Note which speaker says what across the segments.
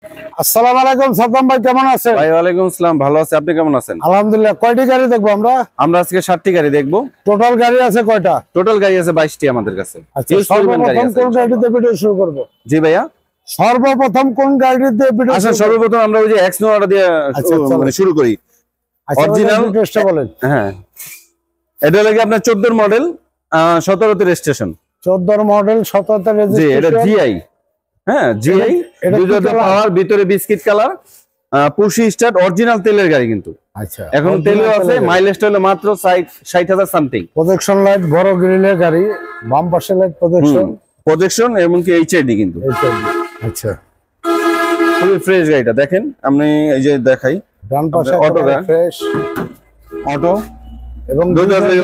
Speaker 1: আসসালামু আলাইকুম সাদ্দাম ভাই, কেমন আছেন?
Speaker 2: ভাই ওয়ালাইকুম আসসালাম, ভালো আছি, আপনি কেমন আছেন?
Speaker 1: আলহামদুলিল্লাহ। কয়টি গাড়ি দেখবো আমরা?
Speaker 2: আমরা আজকে 7টি গাড়ি দেখবো।
Speaker 1: টোটাল গাড়ি আছে কয়টা?
Speaker 2: টোটাল গাড়ি আছে 22টি আমাদের কাছে।
Speaker 1: আচ্ছা, সর্বপ্রথম কোন গাড়িতে ভিডিও শুরু করব?
Speaker 2: জি ভাইয়া,
Speaker 1: সর্বপ্রথম কোন গাড়িতে ভিডিও?
Speaker 2: আচ্ছা, সর্বপ্রথম আমরা ওই যে এক্স নোয়াটা দিয়ে মানে শুরু করি। অরিজিনাল
Speaker 1: ডিটেইলসটা বলেন।
Speaker 2: হ্যাঁ, এটা লাগে আপনার 14 মডেল, 17তে রেজিস্ট্রেশন।
Speaker 1: 14 মডেল, 17তে রেজিস্ট্রেশন।
Speaker 2: জি, এটা জিআই। হ্যাঁ, জিআই 200 পাওয়ার, ভিতরে biscuit colour, push start, original তেলের গাড়ি কিন্তু।
Speaker 1: আচ্ছা,
Speaker 2: এখন তেলও আছে, মাইলেজটা হলো মাত্র 60,000 সামথিং।
Speaker 1: প্রজেকশন লাইট, বড় গ্রিলের গাড়ি, বাম পাশে লাইট
Speaker 2: প্রজেকশন এবং কি এইচআইডি কিন্তু।
Speaker 1: আচ্ছা,
Speaker 2: খুবই ফ্রেশ গাড়িটা দেখেন, আমি এই যে দেখাই।
Speaker 1: ডান পাশে
Speaker 2: অটো
Speaker 1: ফ্রেশ
Speaker 2: অটো
Speaker 1: এবং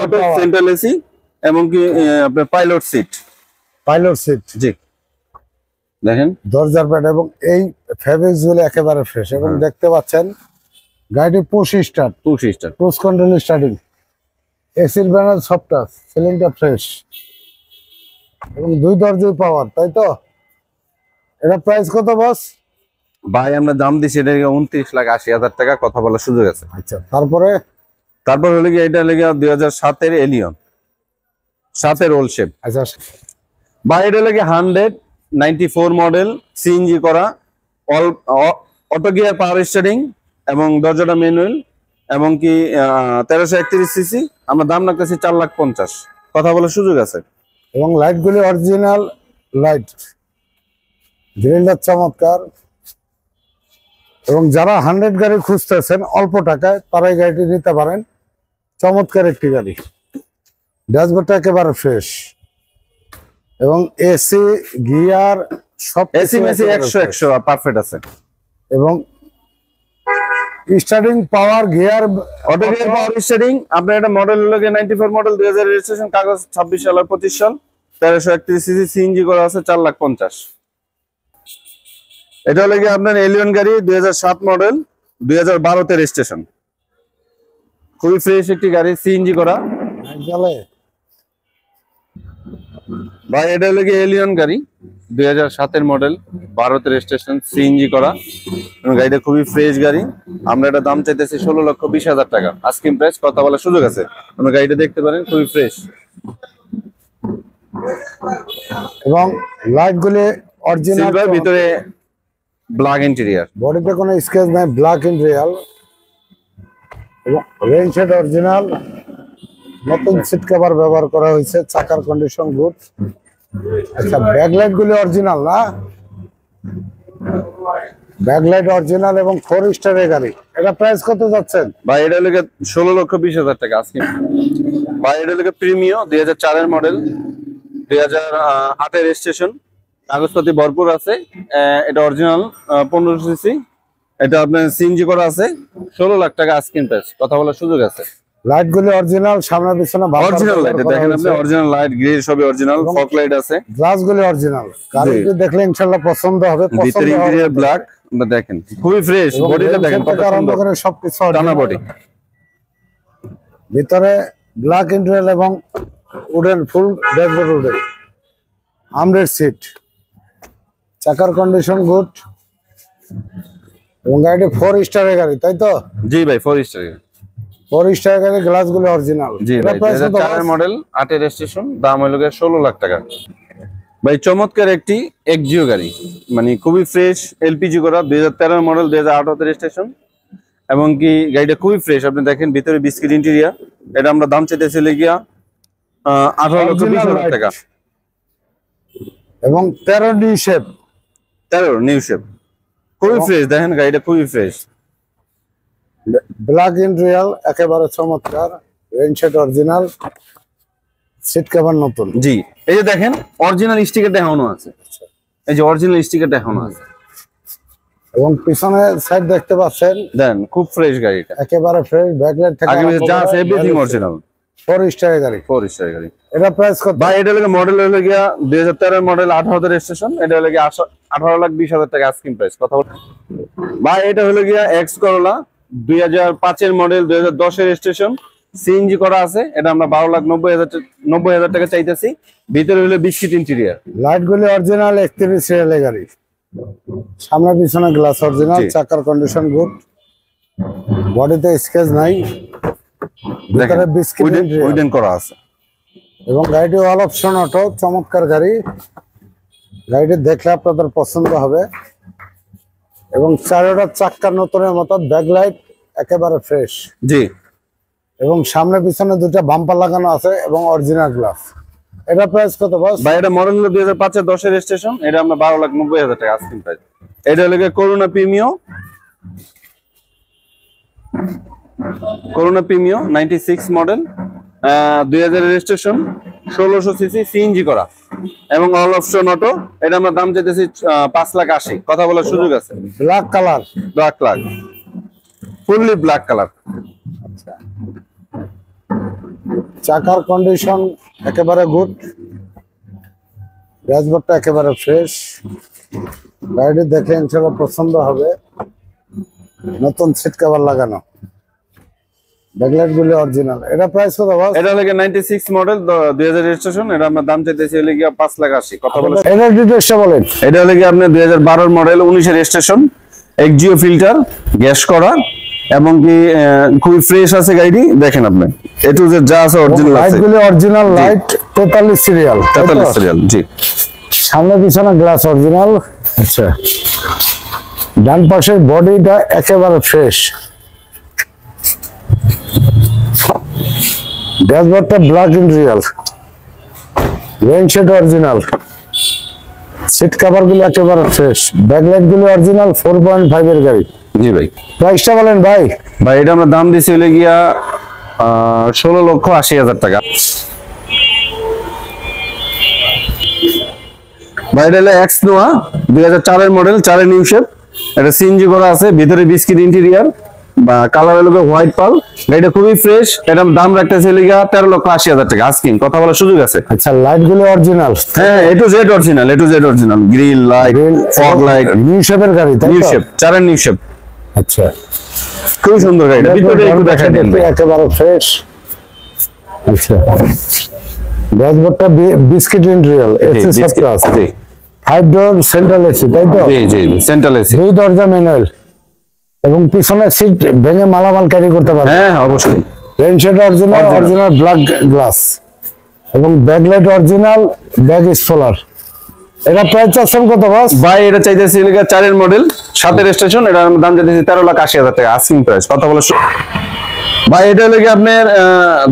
Speaker 2: অটো, সেন্ট্রাল এসি এবং কি আপনার পাইলট সিট। জি, দেখেন
Speaker 1: দরজার প্যাড এবং এই ফেব্রিক্স গুলো একেবারে ফ্রেশ এবং দেখতে পাচ্ছেন গাড়িটি push start, cruise control starting, এসির প্যানেল সফট টাচ, সিলিংটা ফ্রেশ এবং 2 দরজায় পাওয়ার, তাই তো? এটা প্রাইস কত বস?
Speaker 2: ভাই আমরা দাম দিছি এটা 29,80,000 টাকা, কথা বলার সুযোগ আছে।
Speaker 1: আচ্ছা, তারপর
Speaker 2: হলো কি এটা লেগে 2007 এর এলিয়ন, 7 এর ওল্ড শেপ।
Speaker 1: আচ্ছা
Speaker 2: ভাই এটা লেগে 194 মডেল, সিএনজি করা, অটো গিয়ার, পাওয়ার স্টিয়ারিং এবং দরজাটা ম্যানুয়াল এবং কি 1331 সিসি। আমরা দাম রাখতেছি 4,50,000, কথা বলার সুযোগ আছে।
Speaker 1: এবং লাইটগুলি অরিজিনাল লাইট, গ্রিলটা চমৎকার এবং যারা 100 গাড়ি খুঁজতেছেন অল্প টাকায়, তারাই গাড়িটি নিতে পারেন। চমৎকার একটি গাড়ি, ড্যাশবোর্ডটা একেবারে ফ্রেশ এবং এসি, গিয়ার সব
Speaker 2: এসি মেসি 100 পারফেক্ট আছে
Speaker 1: এবং starting power, gear,
Speaker 2: auto gear, power steering. আপনার এটা মডেল হলো 94 মডেল, 2000 রেজিস্ট্রেশন, কাগজ 26 সাল আর 25 সাল, 1331 সিসি, সিএনজি করা আছে, 4,50,000। এটা হলো কি আপনার এলিয়ন গাড়ি, 2007 মডেল, 2012 তে রেজিস্ট্রেশন, খুবই ফ্রেশ একটি গাড়ি, সিএনজি করা। ভাই এটা হলো কি এলিয়ন গাড়ি, 2007 এর মডেল, 12 তে রেজিস্ট্রেশন, সিএনজি করা এবং গাড়িটা খুবই ফ্রেশ গাড়ি। আমরা এটা দাম চাইতেছি 16,20,000 টাকা, আস্কিং প্রাইস, কথা বলার সুযোগ আছে। আপনি গাড়িটা দেখতে পারেন, খুবই ফ্রেশ
Speaker 1: এবং লাইটগুলি অরিজিনাল,
Speaker 2: সিলভার, ভিতরে ব্ল্যাক ইন্টেরিয়র,
Speaker 1: বডিতে কোনো স্কেচ নাই, ব্ল্যাক ইন্টেরিয়র এবং রেইন শেড অরিজিনাল, নতুন সিট কভার ব্যবহার করা হয়েছে, চাকার কন্ডিশন গুড। আচ্ছা, ব্যাকলাইট গুলি অরিজিনাল না? ব্যাকলাইট অরিজিনাল এবং 4 স্টারের গাড়ি। এটা প্রাইস কত যাচ্ছেন?
Speaker 2: ভাই এটা হলো 16,20,000 টাকা আজকে। ভাই এটা হলো প্রিমিয়াম, 2004 এর মডেল, 2008 এর রেজিস্ট্রেশন, কাগজপাতি ভরপুর আছে। এটা অরিজিনাল 15 সিসি, এটা আপনার সিএনজি করা আছে, 16 লাখ টাকা আজকে প্রাইস, কথা বলার সুযোগ আছে।
Speaker 1: লাইট গুলি অরিজিনাল, সামনে পিছনে
Speaker 2: অরিজিনাল লাইট দেখেন আপনি, অরিজিনাল লাইট, গ্রিল সবই অরিজিনাল, ফগ লাইট আছে,
Speaker 1: গ্লাস গুলি অরিজিনাল। গাড়িটি দেখলে ইনশাআল্লাহ পছন্দ হবে।
Speaker 2: ভিতরে ইন্টেরিয়র ব্ল্যাক, দেখেন খুবই ফ্রেশ, বডিটা দেখেন কত সুন্দর,
Speaker 1: সবকিছু
Speaker 2: টানা বডি,
Speaker 1: ভিতরে ব্ল্যাক ইন্টেরিয়র এবং উডেন, ফুল ড্যাশবোর্ড উডেন, আমরেড সিট, চাকার কন্ডিশন গুড এবং গাড়িটি 4 স্টারের গাড়ি, তাই তো?
Speaker 2: জি ভাই, 4 স্টার,
Speaker 1: 4 স্টারের গাড়ি, গ্লাসগুলো অরিজিনাল।
Speaker 2: জি ভাই, 2004 মডেল, 8 এর রেজিস্ট্রেশন, দাম হলো 16 লাখ টাকা। ভাই চমৎকার একটি এক্সিও গাড়ি, মানে খুবই ফ্রেশ, এলপিজি করা, 2013 মডেল, 2018 তে রেজিস্ট্রেশন এবং কি গাড়িটা খুবই ফ্রেশ। আপনি দেখেন ভিতরে বিস্কিট ইন্টেরিয়র। এটা আমরা দাম চাইতেছি গিয়া 18,20,000 টাকা
Speaker 1: এবং 13 নিউ শেপ,
Speaker 2: 13 নিউ শেপ, খুবই ফ্রেশ, দেখেন গাড়িটা খুবই ফ্রেশ,
Speaker 1: ব্ল্যাক ইন্টেরিয়র একেবারে চমৎকার, rain shade original, seat cover নতুন।
Speaker 2: জি, এই যে দেখেন অরিজিনাল স্টিকারটা এখনো আছে, এই যে অরিজিনাল স্টিকারটা এখনো আছে
Speaker 1: এবং পিছনে সাইড দেখতে পাচ্ছেন,
Speaker 2: দেন খুব ফ্রেশ গাড়িটা,
Speaker 1: একেবারে ফ্রেশ, ব্যাকলাইট থেকে
Speaker 2: আগে যা আছে এভরিথিং অরিজিনাল,
Speaker 1: 4 স্টারের গাড়ি,
Speaker 2: 4 স্টার গাড়ি।
Speaker 1: এটা প্রাইস কত
Speaker 2: ভাই? এটা লাগে মডেল হলো গিয়া 2013 মডেল, 18 তে রেজিস্ট্রেশন, এটা হলো গিয়া 18,20,000 টাকা আস্কিং প্রাইস, কথা বল। ভাই এটা হলো গিয়া এক্স করোলা, 2005 এর মডেল, 2010 এর রেজিস্ট্রেশন, সিএনজি করা আছে, এটা আমরা 12,90,000 টাকা চাইতেছি। ভিতরে হলো বিস্কিট ইন্টেরিয়র,
Speaker 1: লাইট গুলি অরিজিনাল, 31 সিরিয়ালের গাড়ি সামনে পিছনে গ্লাস অরিজিনাল, চাকার কন্ডিশন গুড, বডিতে স্কেচ নাই, ভিতরে বিস্কিট
Speaker 2: উইডেন করা আছে
Speaker 1: এবং গাড়িটি অল অপশন অটো, চমৎকার গাড়ি। গাড়িটি দেখলে আপনাদের পছন্দ হবে এবং চারোটা চাক্কা নতুনের মতো, ব্যাকলাইট একেবারে ফ্রেশ।
Speaker 2: জি,
Speaker 1: এবং সামনে পিছনে দুটো বাম্পার লাগানো আছে এবং অরিজিনাল গ্লাস। এটা প্রাইস কত বস?
Speaker 2: ভাই এটা মডেল হলো 2005 এর 10 এর রেজিস্ট্রেশন। এটা আমরা 12,90,000 টাকা আস্কিং প্রাইস। এটা হলো corona Premio, corona Premio 96 model, 2000 এর রেজিস্ট্রেশন, 1600 সিসি, সিএনজি করা এবং অল অপশন অটো। এটা আমরা দাম চাইতেছি 5,80,000। কথা বলার সুযোগ আছে।
Speaker 1: Black colour,
Speaker 2: black colour, fully black colour.
Speaker 1: চাকার কন্ডিশন একেবারে গুড, ড্যাশবোর্ডটা একেবারে ফ্রেশ। গাড়িটি দেখে ইনশাআল্লাহ পছন্দ হবে। নতুন সিট কভার লাগানো, ব্যাকলাইট গুলি অরিজিনাল। এটা প্রাইস কত বস?
Speaker 2: এটা হলো 96 মডেল, 2000 রেজিস্ট্রেশন। এটা আমরা দাম চাইতেছি হলো 5,80,000। কথা বলে
Speaker 1: এটা ডিটেইলসটা বলেন।
Speaker 2: এটা হলো আপনি 2012 মডেল, 19 এর রেজিস্ট্রেশন, এক্সজিও ফিল্টার, গ্যাস করা এবং কি খুবই ফ্রেশ আছে গাড়ি। দেখেন আপনি এ টু জেড যা আছে অরিজিনাল আছে।
Speaker 1: লাইটগুলি অরিজিনাল লাইট, 43 সিরিয়াল।
Speaker 2: 43 সিরিয়াল। জি,
Speaker 1: সামনে পিছনে গ্লাস অরিজিনাল। আচ্ছা, ডান পাশের বডিটা একেবারে ফ্রেশ, ড্যাশবোর্ডটা black interior, rain shade original, seat cover গুলো একেবারে ফ্রেশ, ব্যাকলাইট গুলো অরিজিনাল। 4.5 এর গাড়ি।
Speaker 2: জি ভাই।
Speaker 1: প্রাইসটা বলেন ভাই।
Speaker 2: ভাই এটা আমরা দাম দিছি হলো 16,80,000 টাকা। ভাই এটা হলো এক্স নোয়া 2004 এর মডেল, 4 এর নিউ শেপ। এটা সিএনজি করা আছে, ভিতরে বিস্কিট ইন্টেরিয়র বা কালার হলো হোয়াইট পাল। গাড়িটা খুবই ফ্রেশ। এটা দাম রাখতেছে হলো 13,80,000 টাকা আস্কিং। কথা বলার সুযোগ আছে।
Speaker 1: আচ্ছা, লাইট গুলো অরিজিনাল।
Speaker 2: হ্যাঁ, A to Z original, A to Z original. Grill light, fog light,
Speaker 1: new শেপের গাড়ি, তাই
Speaker 2: নিউ
Speaker 1: তো?
Speaker 2: শেপ, 4 এর নিউ শেপ।
Speaker 1: আচ্ছা,
Speaker 2: খুবই সুন্দর গাড়িটা। ভিতরে একটু দেখাই দেন ভাই।
Speaker 1: একেবারে ফ্রেশ। আচ্ছা, ড্যাশবোর্ডটা বিস্কিট ইন্টেরিয়র, এসি সব প্লাস, 5 ডোর সেন্ট্রাল এসি, তাই তো?
Speaker 2: জি জি, সেন্ট্রাল এসি,
Speaker 1: 2 দরজা ম্যানুয়াল এবং পিছনের সিট ভেঙে মালামাল ক্যারি করতে পারবে।
Speaker 2: হ্যাঁ অবশ্যই।
Speaker 1: রেইনশেড অরিজিনাল, অরিজিনাল ব্ল্যাক গ্লাস এবং ব্যাকলাইট অরিজিনাল, ব্যাক স্পলার। এটা প্রাইস চাচ্ছেন কত বস?
Speaker 2: ভাই এটা চাইতেছি 4 এর মডেল, 7 এর রেজিস্ট্রেশন। এটা দাম চাইতেছি 13,80,000 টাকা আস্কিং প্রাইস। কথা বলে ভাই এটা হলো আপনার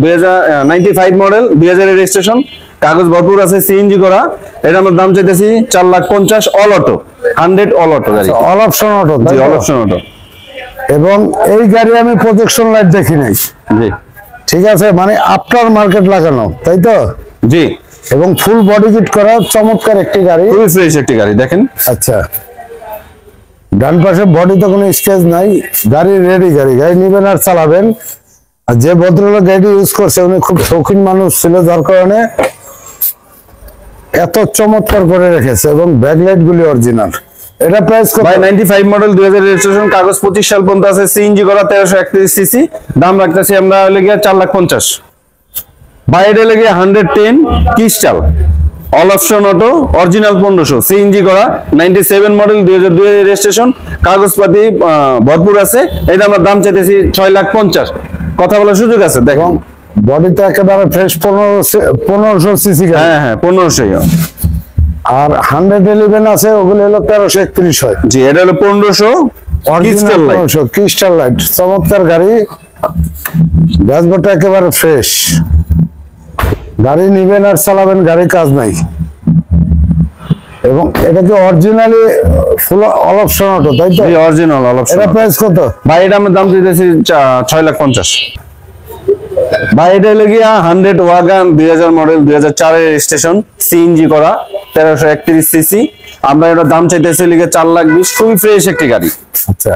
Speaker 2: 2095 মডেল, 2000 এর রেজিস্ট্রেশন, কাগজ ভরপুর আছে, সিএনজি করা। এটা আমরা দাম চাইতেছি 4,50,000 অল অটো, 100 অল অটো গাড়ি,
Speaker 1: অল অপশন অটো।
Speaker 2: জি অল অপশন অটো।
Speaker 1: এবং এই গাড়ি আমি প্রজেকশন লাইট দেখি নাই।
Speaker 2: জি,
Speaker 1: ঠিক আছে, মানে আফটার মার্কেট লাগানো, তাই তো?
Speaker 2: জি,
Speaker 1: এবং ফুল বডি কিট করা চমৎকার একটি গাড়ি,
Speaker 2: খুবই ফ্রেশ একটি গাড়ি। দেখেন
Speaker 1: আচ্ছা, ডান পাশে বডিতে কোনো স্কেচ নাই, গাড়ি রেডি। গাড়ি নিবেন আর চালাবেন। আর যে ভদ্রলোক গাড়ি ইউজ করছে উনি খুব শৌখিন মানুষ ছিল, যার কারণে এত চমৎকার করে রেখেছে এবং ব্যাকলাইট গুলি অরিজিনাল। এটা প্রাইস কত
Speaker 2: ভাই? 95 মডেল, 2000 রেজিস্ট্রেশন, কাগজ 25 সাল পর্যন্ত আছে, সিএনজি করা, 1331 সিসি। দাম রাখতেছি আমরা হলো 4,50,000। ভাই এটা হলো 110 crystal, all option auto, original 1500, CNG করা, 97 মডেল, 2002 এর রেজিস্ট্রেশন, কাগজপাতি ভরপুর আছে। এটা আমরা দাম চাইতেছি 6,50,000। কথা বলার সুযোগ আছে। দেখুন
Speaker 1: বডিতে একেবারে ফ্রেশ, 1500 সিসি।
Speaker 2: হ্যাঁ হ্যাঁ, 1500।
Speaker 1: আর 111 আছে, ওগুলো হলো 1331 হয়।
Speaker 2: জি, এটা হলো 1500 ক্রিস্টাল লাইট,
Speaker 1: ক্রিস্টাল লাইট, চমৎকার গাড়ি। ড্যাশবোর্ডটা একেবারে ফ্রেশ। গাড়ি নিবেন আর চালাবেন, গাড়ি কাজ নাই। এবং এটা কি অরিজিনালি ফুল অল অপশন অটো, তাই তো?
Speaker 2: জি অরিজিনাল অল অপশন।
Speaker 1: এটা প্রাইস কত?
Speaker 2: ভাই এটা আমরা দাম দিতেছি 6,50,000। ভাই এটা হলো 100 ওয়াগন, 2000 মডেল, 2004 এর রেজিস্ট্রেশন, সিএনজি করা, 1331 সিসি। আমরা এটা দাম চাইতেছি 4,20,000। খুবই ফ্রেশ একটি গাড়ি।
Speaker 1: আচ্ছা,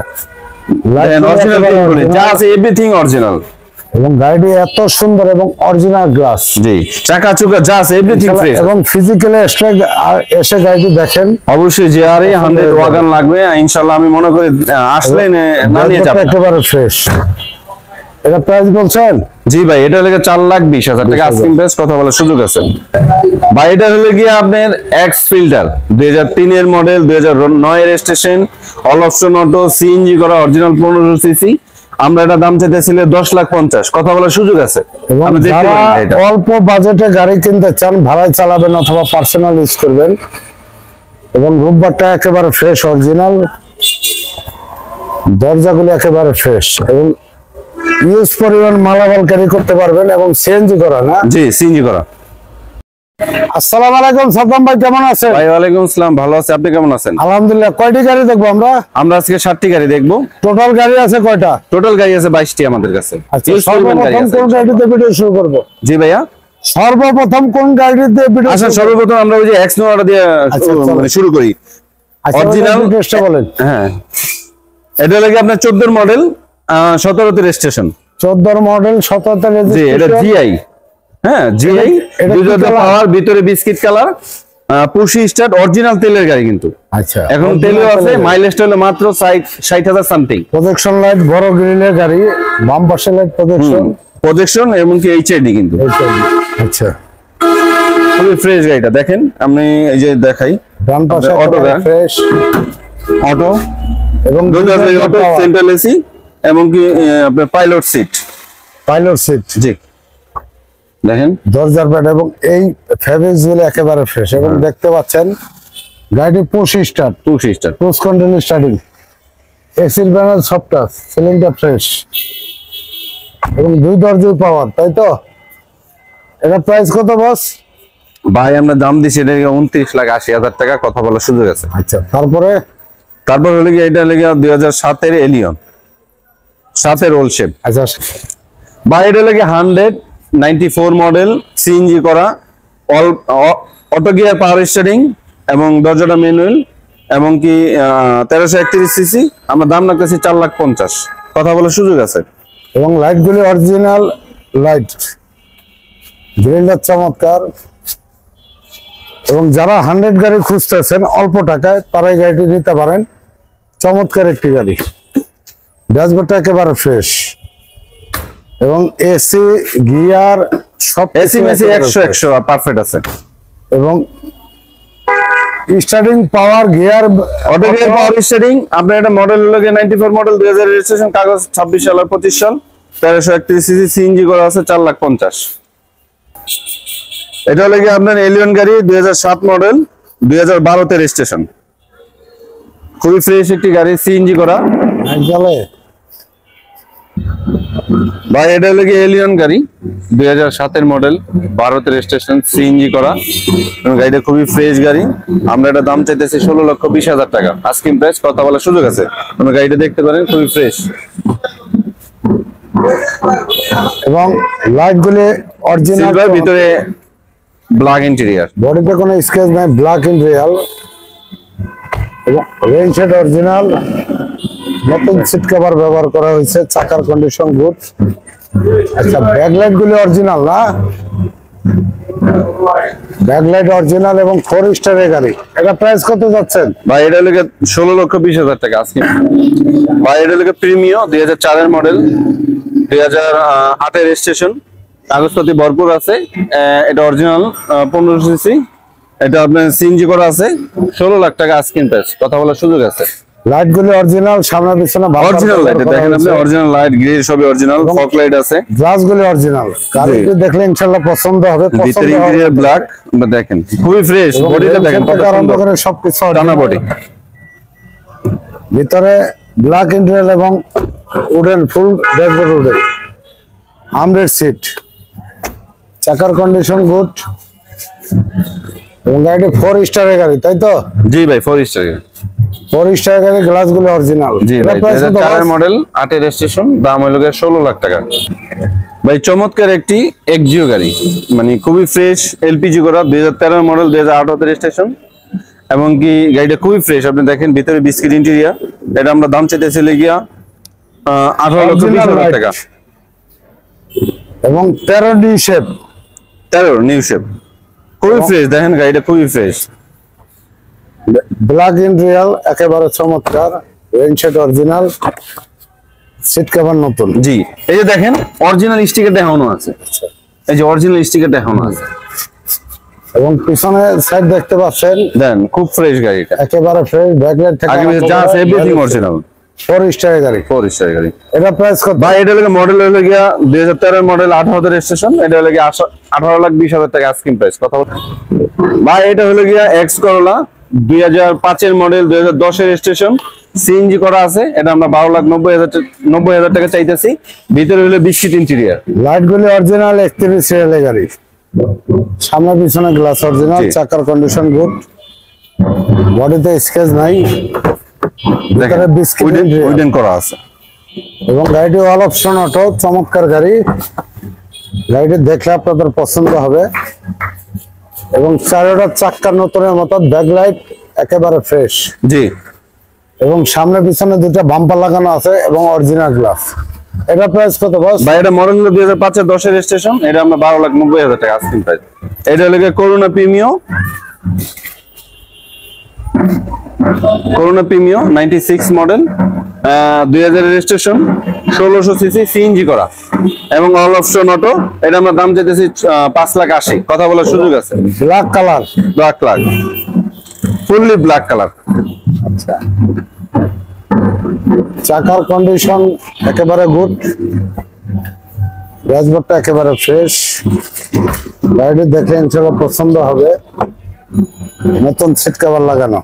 Speaker 2: অরিজিনাল যা আছে এভরিথিং অরিজিনাল।
Speaker 1: এবং গাড়িটি এত সুন্দর এবং অরিজিনাল গ্লাস,
Speaker 2: জি, চাকা চুকা যা আছে এভরিথিং ফ্রেশ।
Speaker 1: এবং ফিজিক্যালি এসে গাড়িটি দেখেন।
Speaker 2: অবশ্যই যে আর 100 ওয়াগন লাগবে ইনশাআল্লাহ। আমি মনে করি আসলে না নিয়ে যাবেন।
Speaker 1: একেবারে ফ্রেশ। এটা প্রাইস বলছেন?
Speaker 2: জি ভাই, এটা হলো 4,20,000 টাকা আস্কিং প্রাইস, কথা বলার সুযোগ আছে ভাই। এটা হলো গিয়ে আপনার এক্স ফিল্টার 2003 এর মডেল, 2009 এর registration, all option auto, CNG করা, অরিজিনাল 1500 সিসি। আমরা এটা দাম চাইতেছিলে 10,50,000, কথা বলার সুযোগ আছে। আপনি দেখতে পারেন এটা।
Speaker 1: অল্প বাজেটে গাড়ি কিনতে চান, ভাড়ায় চালাবেন অথবা পার্সোনাল ইউজ করবেন, এবং রূপবারটা একেবারে ফ্রেশ অরিজিনাল, দরজাগুলো একেবারে ফ্রেশ, এবং ইউজ পরিমাণ মালামাল ক্যারি করতে পারবেন, এবং সিএনজি করা না?
Speaker 2: জি, সিএনজি করা।
Speaker 1: আসসালামু আলাইকুম সাদ্দাম ভাই, কেমন আছেন?
Speaker 2: ভাই ওয়ালাইকুম আসসালাম, ভালো আছি, আপনি কেমন আছেন?
Speaker 1: আলহামদুলিল্লাহ। কয়টি গাড়ি দেখবো আমরা?
Speaker 2: আমরা আজকে 7টি গাড়ি দেখবো।
Speaker 1: টোটাল গাড়ি আছে কয়টা?
Speaker 2: টোটাল গাড়ি আছে 22টি আমাদের কাছে।
Speaker 1: আচ্ছা, সর্বপ্রথম কোন গাড়িতে ভিডিও শুরু করব?
Speaker 2: জি ভাইয়া,
Speaker 1: সর্বপ্রথম কোন গাড়িতে ভিডিও?
Speaker 2: আচ্ছা, সর্বপ্রথম আমরা ওই যে এক্স নোয়াটা দিয়ে শুরু করি। অরিজিনাল
Speaker 1: ডিটেইলসটা বলেন।
Speaker 2: হ্যাঁ, এটা লাগে আপনার 14 মডেল, 17তে রেজিস্ট্রেশন।
Speaker 1: 14 মডেল, 17তে
Speaker 2: জি, এটা
Speaker 1: রেজিস্ট্রেশন।
Speaker 2: জিআই। হ্যাঁ, জিআই,
Speaker 1: এটা
Speaker 2: 2000 পাওয়ার, ভিতরে biscuit colour, push start, original তেলের গাড়ি কিন্তু।
Speaker 1: আচ্ছা,
Speaker 2: এখন তেলও আছে, মাইলেজটা হলো মাত্র 60,000 সামথিং।
Speaker 1: প্রজেকশন লাইট, বড় গ্রিলের গাড়ি, বাম পাশে লাইট
Speaker 2: প্রজেকশন এবং কি এইচআইডি কিন্তু।
Speaker 1: আচ্ছা,
Speaker 2: খুবই ফ্রেশ গাড়িটা দেখেন, আমি এই যে দেখাই।
Speaker 1: ডান পাশে
Speaker 2: অটো
Speaker 1: ফ্রেশ
Speaker 2: অটো,
Speaker 1: এবং
Speaker 2: অটো, সেন্ট্রাল এসি, এবং কি আপনার পাইলট সিট। জি, দেখেন
Speaker 1: দরজার প্যাড, এবং এই ফেব্রিক্স গুলো একেবারে ফ্রেশ, এবং দেখতে পাচ্ছেন গাড়িটি push start, cruise control starting, এসির প্যানেল সফট টাচ, সিলিংটা ফ্রেশ, এবং 2 দরজার পাওয়ার, তাই তো? এটা প্রাইস কত বস?
Speaker 2: ভাই আমরা দাম দিছি এটা 29,80,000 টাকা, কথা বলার সুযোগ আছে।
Speaker 1: আচ্ছা, তারপর
Speaker 2: হলো কি, এটা লেগে 2007 এর এলিয়ন, 7 এর ওল্ড শেপ।
Speaker 1: আচ্ছা
Speaker 2: ভাই এটা লেগে 194 মডেল, সিএনজি করা, অটো গিয়ার, পাওয়ার স্টিয়ারিং, এবং দরজাটা ম্যানুয়াল, এবং কি 1331 সিসি। আমরা দাম রাখতেছি 4,50,000, কথা বলার সুযোগ আছে।
Speaker 1: এবং লাইটগুলি অরিজিনাল লাইট, গ্রিলটা চমৎকার, এবং যারা 100 গাড়ি খুঁজতেছেন অল্প টাকায়, তারাই গাড়িটি নিতে পারেন। চমৎকার একটি গাড়ি, ড্যাশবোর্ডটা একেবারে ফ্রেশ, এবং এসি, গিয়ার সব
Speaker 2: এসি মেসি 100 পারফেক্ট আছে,
Speaker 1: এবং starting power, gear,
Speaker 2: auto gear, power steering. আপনার এটা মডেল হলো 94 মডেল, 2000 রেজিস্ট্রেশন, কাগজ 26 সাল আর 25 সাল, 1331 সিসি, সিএনজি করা আছে, 4,50,000। এটা হলো আপনার এলিয়ন গাড়ি, 2007 মডেল, 2012তে রেজিস্ট্রেশন, খুবই ফ্রেশ একটি গাড়ি, সিএনজি করা। ভাই এটা হলো এলিয়ন গাড়ি, 2007 এর মডেল, 12তে রেজিস্ট্রেশন, সিএনজি করা, এবং গাড়িটা খুবই ফ্রেশ গাড়ি। আমরা এটা দাম চাইতেছি 16,20,000 টাকা আস্কিং প্রাইস, কথা বলার সুযোগ আছে। আপনি গাড়িটা দেখতে পারেন, খুবই ফ্রেশ,
Speaker 1: এবং লাইটগুলি অরিজিনাল,
Speaker 2: সিলভার, ভিতরে ব্ল্যাক ইন্টেরিয়র,
Speaker 1: বডিতে কোনো স্কেচ নাই, ব্ল্যাক ইন রিয়াল, এবং রেইন শেড অরিজিনাল, নতুন সিট কভার ব্যবহার করা হয়েছে, চাকার কন্ডিশন গুড। আচ্ছা, ব্যাকলাইট গুলি অরিজিনাল না? ব্যাকলাইট অরিজিনাল, এবং 4 স্টারের গাড়ি। এটা প্রাইস কত যাচ্ছেন?
Speaker 2: ভাই এটা হলো 16,20,000 টাকা আজকে। ভাই এটা হলো প্রিমিয়াম, 2004 এর মডেল, 2008 এর রেজিস্ট্রেশন, কাগজপত্র ভরপুর আছে। এটা অরিজিনাল 1500 সিসি, এটা আপনার সিএনজি করা আছে, 16 লাখ টাকা আস্কিং প্রাইস, কথা বলার সুযোগ আছে।
Speaker 1: লাইট গুলি অরিজিনাল, সামনে পিছনে
Speaker 2: অরিজিনাল লাইট দেখেন আপনি, অরিজিনাল লাইট, গ্রিল সবই অরিজিনাল, ফগ লাইট আছে,
Speaker 1: গ্লাস গুলি অরিজিনাল। গাড়িটি দেখলে ইনশাআল্লাহ পছন্দ হবে।
Speaker 2: ভিতরে ইন্টেরিয়র ব্ল্যাক, দেখেন খুবই ফ্রেশ, বডিটা দেখেন কত সুন্দর,
Speaker 1: সবকিছু
Speaker 2: টানা বডি,
Speaker 1: ভিতরে ব্ল্যাক ইন্টেরিয়র, এবং উডেন, ফুল ড্যাশবোর্ড উডেন, আমরেড সিট, চাকার কন্ডিশন গুড, এবং গাড়িটি 4 স্টারের গাড়ি, তাই তো?
Speaker 2: জি ভাই, 4 স্টার,
Speaker 1: 4 স্টারের গাড়ি, গ্লাসগুলো অরিজিনাল।
Speaker 2: জি ভাই, 2004 এর মডেল, 8 এর রেজিস্ট্রেশন, দাম হলো 16 লাখ টাকা। ভাই চমৎকার একটি এক্সিও গাড়ি, মানে খুবই ফ্রেশ, এলপিজি করা, 2013 মডেল, 2008 তে রেজিস্ট্রেশন, এবং কি গাড়িটা খুবই ফ্রেশ। আপনি দেখেন ভিতরে বিস্কিট ইন্টেরিয়র। এটা আমরা দাম চাইতেছি গিয়া 18,20,000 টাকা,
Speaker 1: এবং 13 নিউ শেপ,
Speaker 2: 13 নিউ শেপ, খুবই ফ্রেশ, দেখেন গাড়িটা খুবই ফ্রেশ,
Speaker 1: ব্ল্যাক ইন রিয়াল, একেবারে চমৎকার, rain shade original, seat cover নতুন।
Speaker 2: জি, এই যে দেখেন অরিজিনাল স্টিকার দেখানো আছে, এই যে অরিজিনাল স্টিকার দেখানো আছে,
Speaker 1: এবং পিছনে সাইড দেখতে পাচ্ছেন
Speaker 2: দেন খুব ফ্রেশ গাড়িটা,
Speaker 1: একেবারে ফ্রেশ, ব্যাকলাইট থেকে
Speaker 2: আগে যা আছে এভরিথিং অরিজিনাল।
Speaker 1: 4 স্টারের গাড়ি,
Speaker 2: 4 স্টার গাড়ি।
Speaker 1: এটা প্রাইস কত
Speaker 2: ভাই এটা হলো মডেল হলো গিয়া 2013 মডেল, 18 রেজিস্ট্রেশন, এটা হলো গিয়া 18,20,000 টাকা আস্কিং প্রাইস। কথা বল ভাই, এটা হলো গিয়া এক্স করোলা 2005 এর মডেল, 2010 এর রেজিস্ট্রেশন, সিএনজি করা আছে, এটা আমরা 12,90,000 টাকা চাইতেছি। ভিতরে হলো 20 ফিট ইন্টেরিয়র,
Speaker 1: লাইট গুলি অরিজিনাল 31 সিরিয়ালের গাড়ি, সামনে পিছনে গ্লাস অরিজিনাল,
Speaker 2: জি।
Speaker 1: চাকার কন্ডিশন গুড, বডিতে স্কেচ নাই, ভিতরে বিস্কিট
Speaker 2: উইডেন করা আছে।
Speaker 1: এবং গাড়িটি অল অপশন অটো, চমৎকার গাড়ি, গাড়িটি দেখলে আপনাদের পছন্দ হবে। এবং চারোটা চাক্কা নতুনের মতো, ব্যাকলাইট একেবারে ফ্রেশ,
Speaker 2: জি
Speaker 1: এবং সামনে পিছনে দুটো বাম্পার লাগানো আছে এবং অরিজিনাল গ্লাস। এটা প্রাইস কত বস?
Speaker 2: ভাই এটা মডেল হলো 2005 এর 10 এর রেজিস্ট্রেশন, এটা আমরা 12,90,000 টাকা আস্কিং প্রাইস। এটা হলো গিয়া corona premium, corona premium 96 model, 2000 এর রেজিস্ট্রেশন, 1600 সিসি, সিএনজি করা এবং অল অপশন অটো। এটা আমরা দাম চাইতেছি 5,80,000। কথা বলার সুযোগ আছে।
Speaker 1: Black colour,
Speaker 2: black colour, fully black colour.
Speaker 1: আচ্ছা, চাকার কন্ডিশন একেবারে গুড, ড্যাশবোর্ডটা একেবারে ফ্রেশ, গাড়িটি দেখলে ইনশাআল্লাহ পছন্দ হবে। নতুন সিট কভার লাগানো,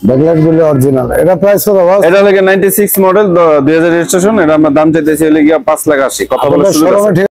Speaker 1: ব্যাকলাইট গুলি অরিজিনাল। এটা প্রাইস কত বস?
Speaker 2: এটা হলো 96 মডেল, 2000 রেজিস্ট্রেশন, এটা আমরা দাম চাইতেছি হলো গিয়া 5,80,000। কথা বলার সুযোগ আছে।